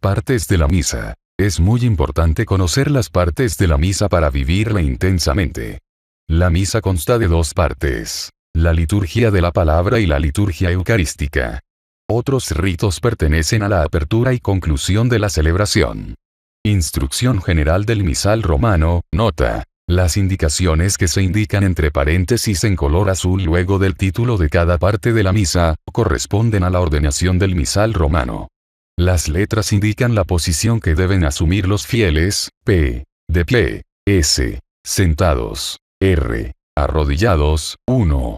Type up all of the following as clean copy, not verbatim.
Partes de la misa. Es muy importante conocer las partes de la misa para vivirla intensamente. La misa consta de dos partes: la liturgia de la palabra y la liturgia eucarística. Otros ritos pertenecen a la apertura y conclusión de la celebración. Instrucción general del misal romano, nota. Las indicaciones que se indican entre paréntesis en color azul luego del título de cada parte de la misa, corresponden a la ordenación del misal romano. Las letras indican la posición que deben asumir los fieles: P, de pie; S, sentados; R, arrodillados. 1.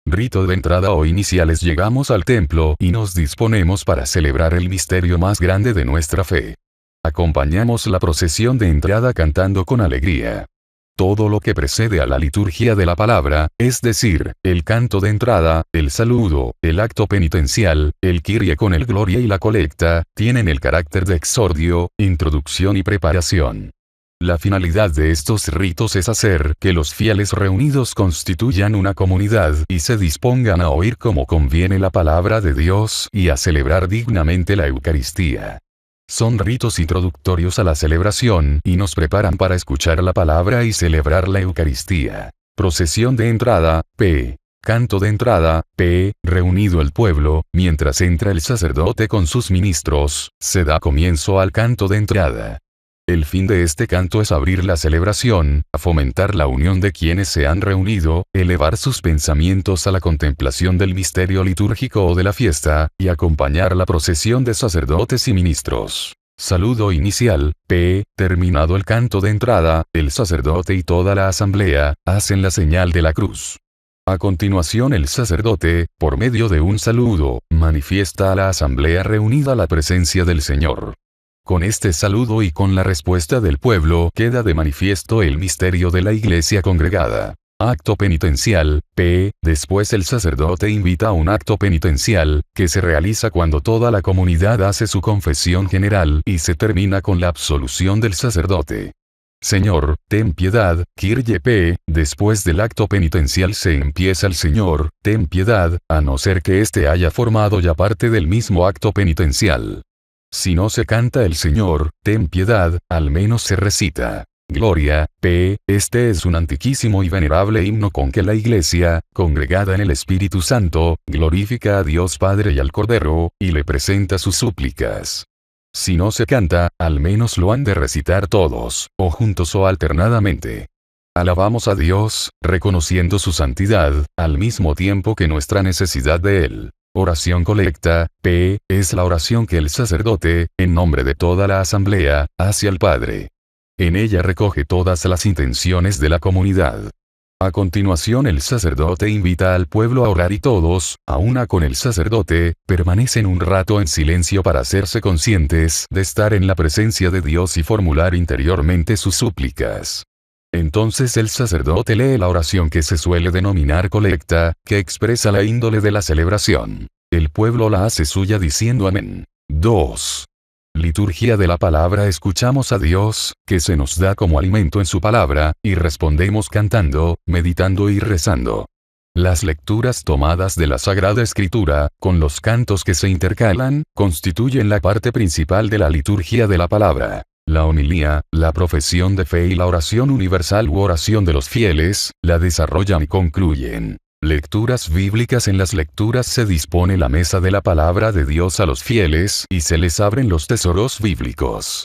Rito de entrada o iniciales. Llegamos al templo y nos disponemos para celebrar el misterio más grande de nuestra fe. Acompañamos la procesión de entrada cantando con alegría. Todo lo que precede a la liturgia de la palabra, es decir, el canto de entrada, el saludo, el acto penitencial, el Kyrie con el Gloria y la colecta, tienen el carácter de exordio, introducción y preparación. La finalidad de estos ritos es hacer que los fieles reunidos constituyan una comunidad y se dispongan a oír como conviene la palabra de Dios y a celebrar dignamente la Eucaristía. Son ritos introductorios a la celebración y nos preparan para escuchar la palabra y celebrar la Eucaristía. Procesión de entrada, P. Canto de entrada, P. Reunido el pueblo, mientras entra el sacerdote con sus ministros, se da comienzo al canto de entrada. El fin de este canto es abrir la celebración, fomentar la unión de quienes se han reunido, elevar sus pensamientos a la contemplación del misterio litúrgico o de la fiesta, y acompañar la procesión de sacerdotes y ministros. Saludo inicial, P. Terminado el canto de entrada, el sacerdote y toda la asamblea, hacen la señal de la cruz. A continuación el sacerdote, por medio de un saludo, manifiesta a la asamblea reunida la presencia del Señor. Con este saludo y con la respuesta del pueblo queda de manifiesto el misterio de la iglesia congregada. Acto penitencial, P. Después el sacerdote invita a un acto penitencial, que se realiza cuando toda la comunidad hace su confesión general y se termina con la absolución del sacerdote. Señor, ten piedad, Kyrie P. Después del acto penitencial se empieza el Señor, ten piedad, a no ser que éste haya formado ya parte del mismo acto penitencial. Si no se canta el Señor, ten piedad, al menos se recita Gloria, P. Este es un antiquísimo y venerable himno con que la Iglesia, congregada en el Espíritu Santo, glorifica a Dios Padre y al Cordero, y le presenta sus súplicas. Si no se canta, al menos lo han de recitar todos, o juntos o alternadamente. Alabamos a Dios, reconociendo su santidad, al mismo tiempo que nuestra necesidad de Él. Oración colecta, P. Es la oración que el sacerdote, en nombre de toda la asamblea, hace al Padre. En ella recoge todas las intenciones de la comunidad. A continuación el sacerdote invita al pueblo a orar y todos, a una con el sacerdote, permanecen un rato en silencio para hacerse conscientes de estar en la presencia de Dios y formular interiormente sus súplicas. Entonces el sacerdote lee la oración que se suele denominar colecta, que expresa la índole de la celebración. El pueblo la hace suya diciendo amén. 2. Liturgia de la palabra. Escuchamos a Dios, que se nos da como alimento en su palabra, y respondemos cantando, meditando y rezando. Las lecturas tomadas de la Sagrada Escritura, con los cantos que se intercalan, constituyen la parte principal de la liturgia de la palabra. La homilía, la profesión de fe y la oración universal u oración de los fieles, la desarrollan y concluyen. Lecturas bíblicas. En las lecturas se dispone la mesa de la palabra de Dios a los fieles y se les abren los tesoros bíblicos.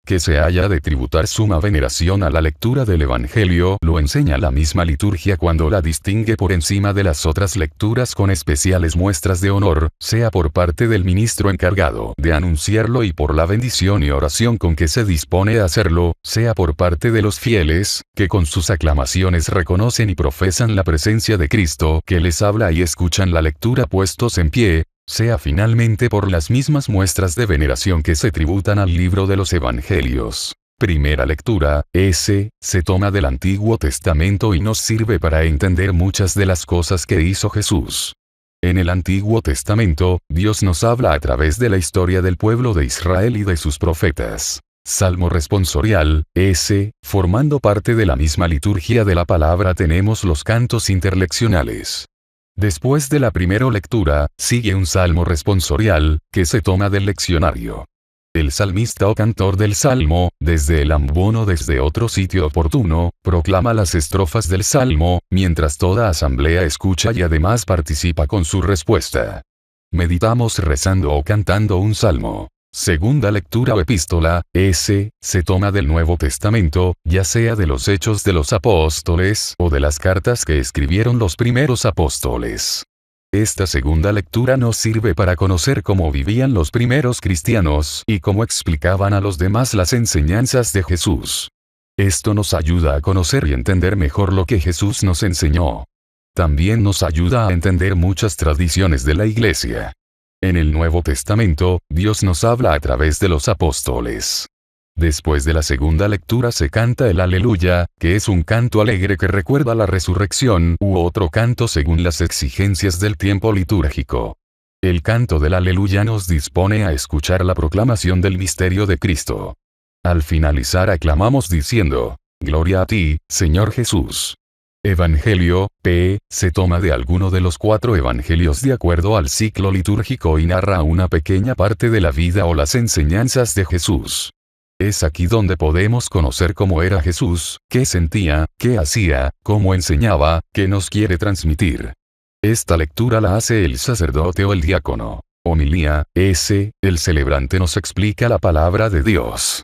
Que se haya de tributar suma veneración a la lectura del Evangelio lo enseña la misma liturgia cuando la distingue por encima de las otras lecturas con especiales muestras de honor, sea por parte del ministro encargado de anunciarlo y por la bendición y oración con que se dispone a hacerlo, sea por parte de los fieles, que con sus aclamaciones reconocen y profesan la presencia de Cristo que les habla y escuchan la lectura puestos en pie, sea finalmente por las mismas muestras de veneración que se tributan al libro de los Evangelios. Primera lectura, se toma del Antiguo Testamento y nos sirve para entender muchas de las cosas que hizo Jesús. En el Antiguo Testamento, Dios nos habla a través de la historia del pueblo de Israel y de sus profetas. Salmo responsorial, formando parte de la misma liturgia de la palabra tenemos los cantos interleccionales. Después de la primera lectura, sigue un salmo responsorial, que se toma del leccionario. El salmista o cantor del salmo, desde el ambón o desde otro sitio oportuno, proclama las estrofas del salmo, mientras toda asamblea escucha y además participa con su respuesta. Meditamos rezando o cantando un salmo. Segunda lectura o epístola, se toma del Nuevo Testamento, ya sea de los Hechos de los Apóstoles o de las cartas que escribieron los primeros apóstoles. Esta segunda lectura nos sirve para conocer cómo vivían los primeros cristianos y cómo explicaban a los demás las enseñanzas de Jesús. Esto nos ayuda a conocer y entender mejor lo que Jesús nos enseñó. También nos ayuda a entender muchas tradiciones de la Iglesia. En el Nuevo Testamento, Dios nos habla a través de los apóstoles. Después de la segunda lectura se canta el Aleluya, que es un canto alegre que recuerda la resurrección, u otro canto según las exigencias del tiempo litúrgico. El canto del Aleluya nos dispone a escuchar la proclamación del misterio de Cristo. Al finalizar aclamamos diciendo, Gloria a ti, Señor Jesús. Evangelio, se toma de alguno de los 4 evangelios de acuerdo al ciclo litúrgico y narra una pequeña parte de la vida o las enseñanzas de Jesús. Es aquí donde podemos conocer cómo era Jesús, qué sentía, qué hacía, cómo enseñaba, qué nos quiere transmitir. Esta lectura la hace el sacerdote o el diácono. Homilía, el celebrante nos explica la palabra de Dios.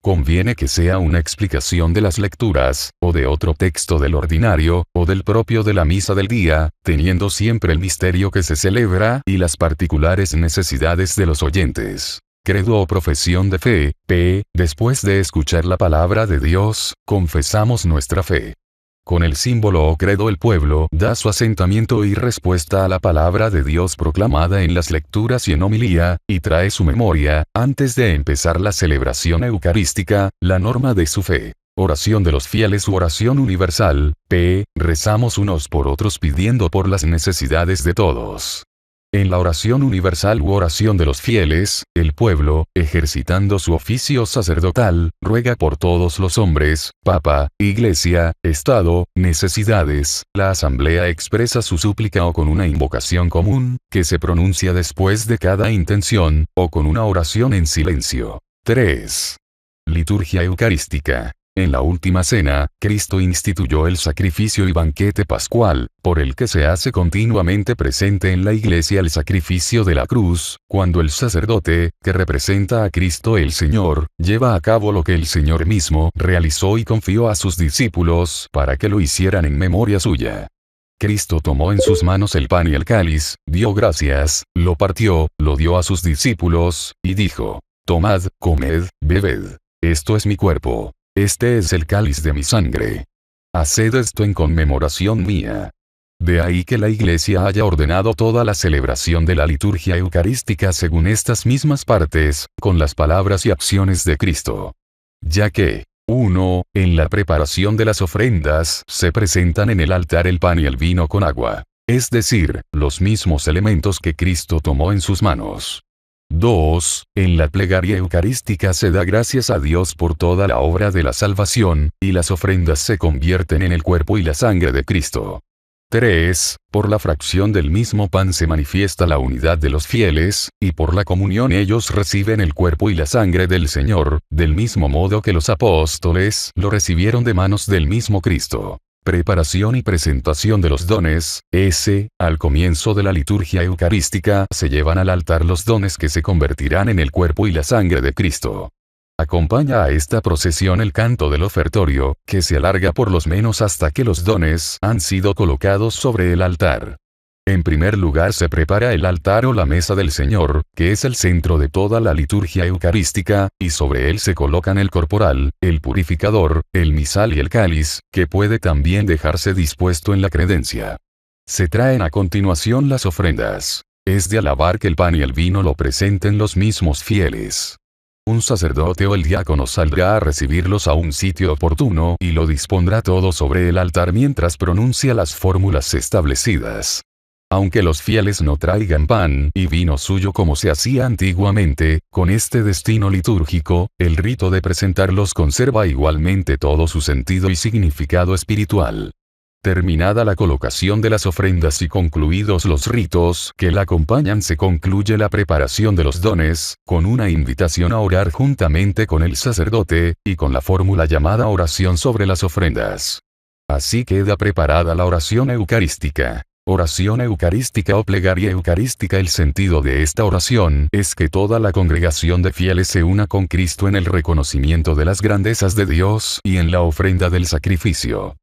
Conviene que sea una explicación de las lecturas, o de otro texto del ordinario, o del propio de la misa del día, teniendo siempre el misterio que se celebra y las particulares necesidades de los oyentes. Credo o profesión de fe, después de escuchar la palabra de Dios, confesamos nuestra fe. Con el símbolo o credo el pueblo da su asentamiento y respuesta a la palabra de Dios proclamada en las lecturas y en homilía, y trae su memoria, antes de empezar la celebración eucarística, la norma de su fe. Oración de los fieles u oración universal, rezamos unos por otros pidiendo por las necesidades de todos. En la oración universal u oración de los fieles, el pueblo, ejercitando su oficio sacerdotal, ruega por todos los hombres, Papa, Iglesia, Estado, necesidades. La asamblea expresa su súplica o con una invocación común, que se pronuncia después de cada intención, o con una oración en silencio. 3. Liturgia eucarística. En la última cena, Cristo instituyó el sacrificio y banquete pascual, por el que se hace continuamente presente en la Iglesia el sacrificio de la cruz, cuando el sacerdote, que representa a Cristo el Señor, lleva a cabo lo que el Señor mismo realizó y confió a sus discípulos para que lo hicieran en memoria suya. Cristo tomó en sus manos el pan y el cáliz, dio gracias, lo partió, lo dio a sus discípulos, y dijo, Tomad, comed, bebed. Esto es mi cuerpo. Este es el cáliz de mi sangre. Haced esto en conmemoración mía. De ahí que la Iglesia haya ordenado toda la celebración de la liturgia eucarística según estas mismas partes, con las palabras y acciones de Cristo. Ya que, 1. En la preparación de las ofrendas se presentan en el altar el pan y el vino con agua, es decir, los mismos elementos que Cristo tomó en sus manos. 2. En la plegaria eucarística se da gracias a Dios por toda la obra de la salvación, y las ofrendas se convierten en el cuerpo y la sangre de Cristo. 3. Por la fracción del mismo pan se manifiesta la unidad de los fieles, y por la comunión ellos reciben el cuerpo y la sangre del Señor, del mismo modo que los apóstoles lo recibieron de manos del mismo Cristo. Preparación y presentación de los dones, al comienzo de la liturgia eucarística se llevan al altar los dones que se convertirán en el cuerpo y la sangre de Cristo. Acompaña a esta procesión el canto del ofertorio, que se alarga por lo menos hasta que los dones han sido colocados sobre el altar. En primer lugar se prepara el altar o la mesa del Señor, que es el centro de toda la liturgia eucarística, y sobre él se colocan el corporal, el purificador, el misal y el cáliz, que puede también dejarse dispuesto en la credencia. Se traen a continuación las ofrendas. Es de alabar que el pan y el vino lo presenten los mismos fieles. Un sacerdote o el diácono saldrá a recibirlos a un sitio oportuno y lo dispondrá todo sobre el altar mientras pronuncia las fórmulas establecidas. Aunque los fieles no traigan pan y vino suyo como se hacía antiguamente, con este destino litúrgico, el rito de presentarlos conserva igualmente todo su sentido y significado espiritual. Terminada la colocación de las ofrendas y concluidos los ritos que la acompañan, se concluye la preparación de los dones, con una invitación a orar juntamente con el sacerdote, y con la fórmula llamada oración sobre las ofrendas. Así queda preparada la oración eucarística. Oración eucarística o plegaria eucarística. El sentido de esta oración es que toda la congregación de fieles se una con Cristo en el reconocimiento de las grandezas de Dios y en la ofrenda del sacrificio.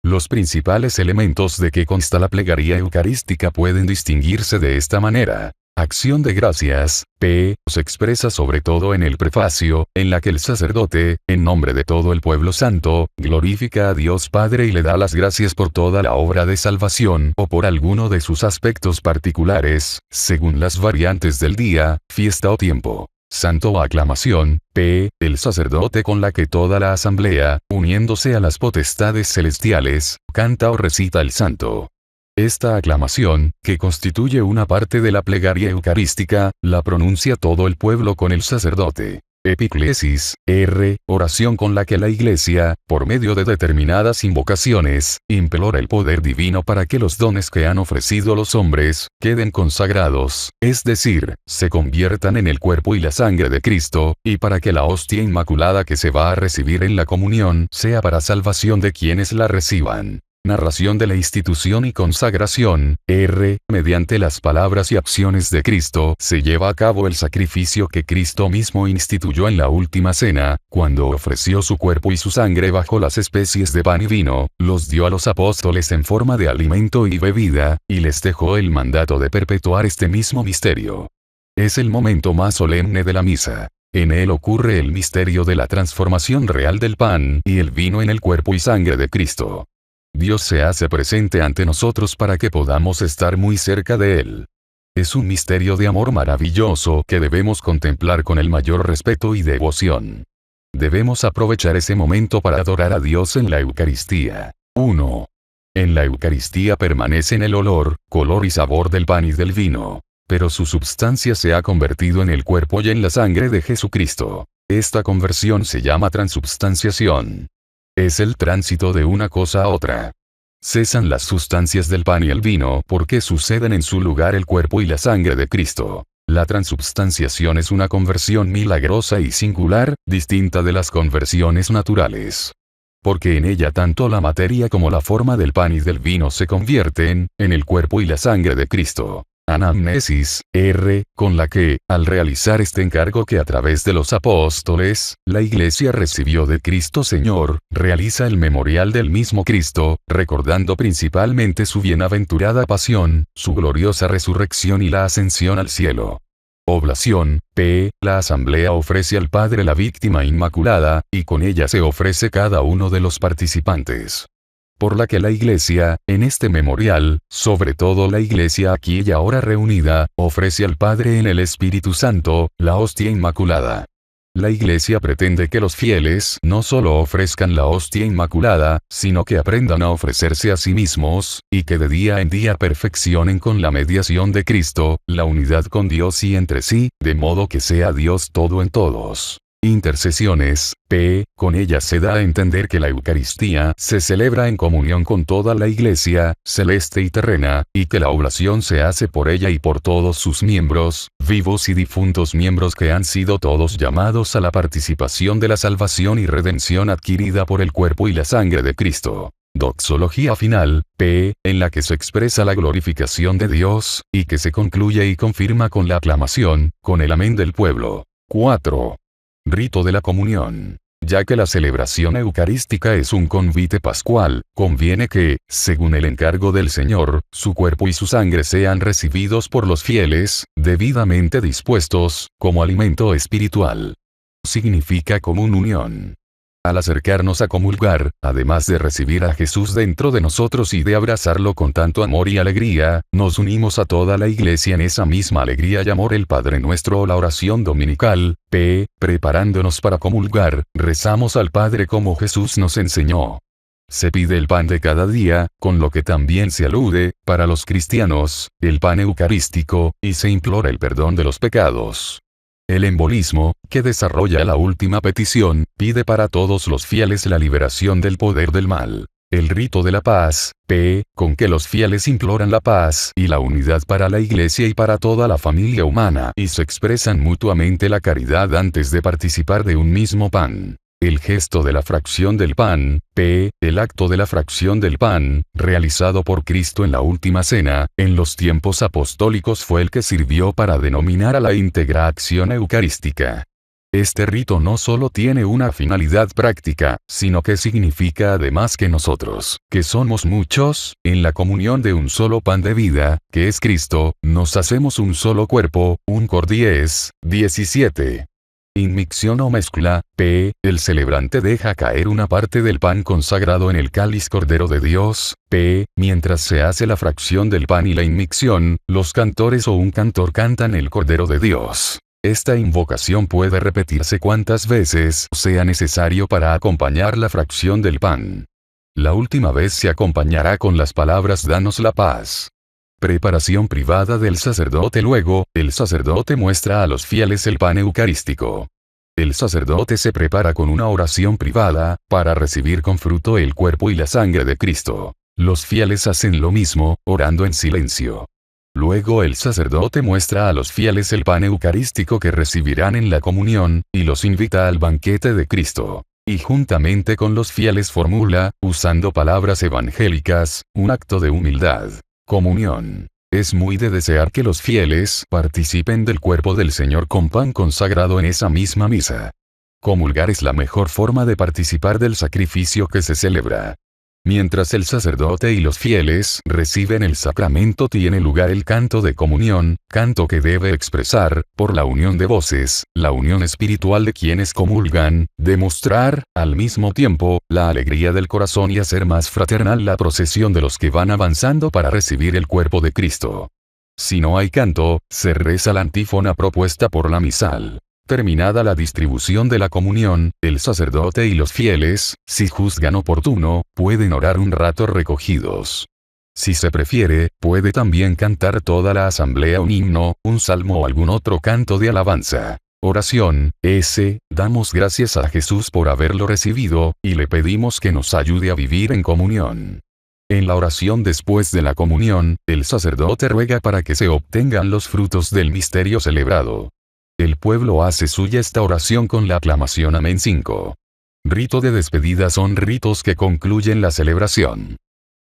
Los principales elementos de que consta la plegaria eucarística pueden distinguirse de esta manera. Acción de gracias, se expresa sobre todo en el prefacio, en la que el sacerdote, en nombre de todo el pueblo santo, glorifica a Dios Padre y le da las gracias por toda la obra de salvación o por alguno de sus aspectos particulares, según las variantes del día, fiesta o tiempo. Santo o aclamación, el sacerdote con la que toda la asamblea, uniéndose a las potestades celestiales, canta o recita el santo. Esta aclamación, que constituye una parte de la plegaria eucarística, la pronuncia todo el pueblo con el sacerdote. Epiclesis, oración con la que la Iglesia, por medio de determinadas invocaciones, implora el poder divino para que los dones que han ofrecido los hombres, queden consagrados, es decir, se conviertan en el cuerpo y la sangre de Cristo, y para que la hostia inmaculada que se va a recibir en la comunión sea para salvación de quienes la reciban. Narración de la institución y consagración, mediante las palabras y acciones de Cristo se lleva a cabo el sacrificio que Cristo mismo instituyó en la última cena, cuando ofreció su cuerpo y su sangre bajo las especies de pan y vino, los dio a los apóstoles en forma de alimento y bebida, y les dejó el mandato de perpetuar este mismo misterio. Es el momento más solemne de la misa. En él ocurre el misterio de la transformación real del pan y el vino en el cuerpo y sangre de Cristo. Dios se hace presente ante nosotros para que podamos estar muy cerca de Él. Es un misterio de amor maravilloso que debemos contemplar con el mayor respeto y devoción. Debemos aprovechar ese momento para adorar a Dios en la Eucaristía. 1. En la Eucaristía permanecen el olor, color y sabor del pan y del vino, pero su substancia se ha convertido en el cuerpo y en la sangre de Jesucristo. Esta conversión se llama transubstanciación. Es el tránsito de una cosa a otra. Cesan las sustancias del pan y el vino porque suceden en su lugar el cuerpo y la sangre de Cristo. La transubstanciación es una conversión milagrosa y singular, distinta de las conversiones naturales. Porque en ella tanto la materia como la forma del pan y del vino se convierten en el cuerpo y la sangre de Cristo. Anamnesis, con la que, al realizar este encargo que a través de los apóstoles, la Iglesia recibió de Cristo Señor, realiza el memorial del mismo Cristo, recordando principalmente su bienaventurada pasión, su gloriosa resurrección y la ascensión al cielo. Oblación, la asamblea ofrece al Padre la víctima inmaculada, y con ella se ofrece cada uno de los participantes. Por la que la Iglesia, en este memorial, sobre todo la Iglesia aquí y ahora reunida, ofrece al Padre en el Espíritu Santo, la hostia inmaculada. La Iglesia pretende que los fieles no solo ofrezcan la hostia inmaculada, sino que aprendan a ofrecerse a sí mismos, y que de día en día perfeccionen con la mediación de Cristo, la unidad con Dios y entre sí, de modo que sea Dios todo en todos. Intercesiones, con ellas se da a entender que la Eucaristía se celebra en comunión con toda la Iglesia, celeste y terrena, y que la oblación se hace por ella y por todos sus miembros, vivos y difuntos miembros que han sido todos llamados a la participación de la salvación y redención adquirida por el cuerpo y la sangre de Cristo. Doxología final, en la que se expresa la glorificación de Dios, y que se concluye y confirma con la aclamación, con el amén del pueblo. 4. Rito de la comunión. Ya que la celebración eucarística es un convite pascual, conviene que, según el encargo del Señor, su cuerpo y su sangre sean recibidos por los fieles, debidamente dispuestos, como alimento espiritual. Significa común unión. Al acercarnos a comulgar, además de recibir a Jesús dentro de nosotros y de abrazarlo con tanto amor y alegría, nos unimos a toda la Iglesia en esa misma alegría y amor. El Padre Nuestro o la oración dominical, preparándonos para comulgar, rezamos al Padre como Jesús nos enseñó. Se pide el pan de cada día, con lo que también se alude, para los cristianos, el pan eucarístico, y se implora el perdón de los pecados. El embolismo, que desarrolla la última petición, pide para todos los fieles la liberación del poder del mal. El rito de la paz, p, con que los fieles imploran la paz y la unidad para la Iglesia y para toda la familia humana y se expresan mutuamente la caridad antes de participar de un mismo pan. El gesto de la fracción del pan, p, el acto de la fracción del pan, realizado por Cristo en la última cena, en los tiempos apostólicos fue el que sirvió para denominar a la íntegra acción eucarística. Este rito no solo tiene una finalidad práctica, sino que significa además que nosotros, que somos muchos, en la comunión de un solo pan de vida, que es Cristo, nos hacemos un solo cuerpo, 1 Cor 10:17. Inmixción o mezcla, p, el celebrante deja caer una parte del pan consagrado en el cáliz Cordero de Dios, p, mientras se hace la fracción del pan y la inmixción, los cantores o un cantor cantan el Cordero de Dios. Esta invocación puede repetirse cuantas veces sea necesario para acompañar la fracción del pan. La última vez se acompañará con las palabras «Danos la paz». Preparación privada del sacerdote. Luego, el sacerdote muestra a los fieles el pan eucarístico. El sacerdote se prepara con una oración privada, para recibir con fruto el cuerpo y la sangre de Cristo. Los fieles hacen lo mismo, orando en silencio. Luego el sacerdote muestra a los fieles el pan eucarístico que recibirán en la comunión, y los invita al banquete de Cristo. Y juntamente con los fieles formula, usando palabras evangélicas, un acto de humildad. Comunión. Es muy de desear que los fieles participen del cuerpo del Señor con pan consagrado en esa misma misa. Comulgar es la mejor forma de participar del sacrificio que se celebra. Mientras el sacerdote y los fieles reciben el sacramento tiene lugar el canto de comunión, canto que debe expresar, por la unión de voces, la unión espiritual de quienes comulgan, demostrar, al mismo tiempo, la alegría del corazón y hacer más fraternal la procesión de los que van avanzando para recibir el cuerpo de Cristo. Si no hay canto, se reza la antífona propuesta por la misal. Terminada la distribución de la comunión, el sacerdote y los fieles, si juzgan oportuno, pueden orar un rato recogidos. Si se prefiere, puede también cantar toda la asamblea un himno, un salmo o algún otro canto de alabanza. Oración, damos gracias a Jesús por haberlo recibido, y le pedimos que nos ayude a vivir en comunión. En la oración después de la comunión, el sacerdote ruega para que se obtengan los frutos del misterio celebrado. El pueblo hace suya esta oración con la aclamación Amén. 5. Rito de despedida son ritos que concluyen la celebración.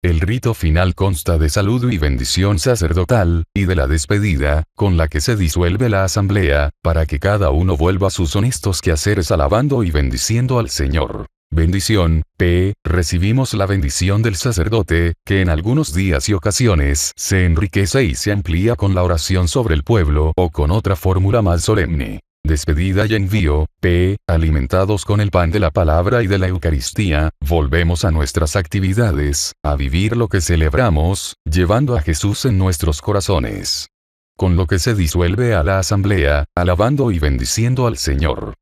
El rito final consta de saludo y bendición sacerdotal, y de la despedida, con la que se disuelve la asamblea, para que cada uno vuelva a sus honestos quehaceres alabando y bendiciendo al Señor. Bendición, p. Recibimos la bendición del sacerdote, que en algunos días y ocasiones se enriquece y se amplía con la oración sobre el pueblo o con otra fórmula más solemne. Despedida y envío, p. Alimentados con el pan de la palabra y de la Eucaristía, volvemos a nuestras actividades, a vivir lo que celebramos, llevando a Jesús en nuestros corazones. Con lo que se disuelve a la asamblea, alabando y bendiciendo al Señor.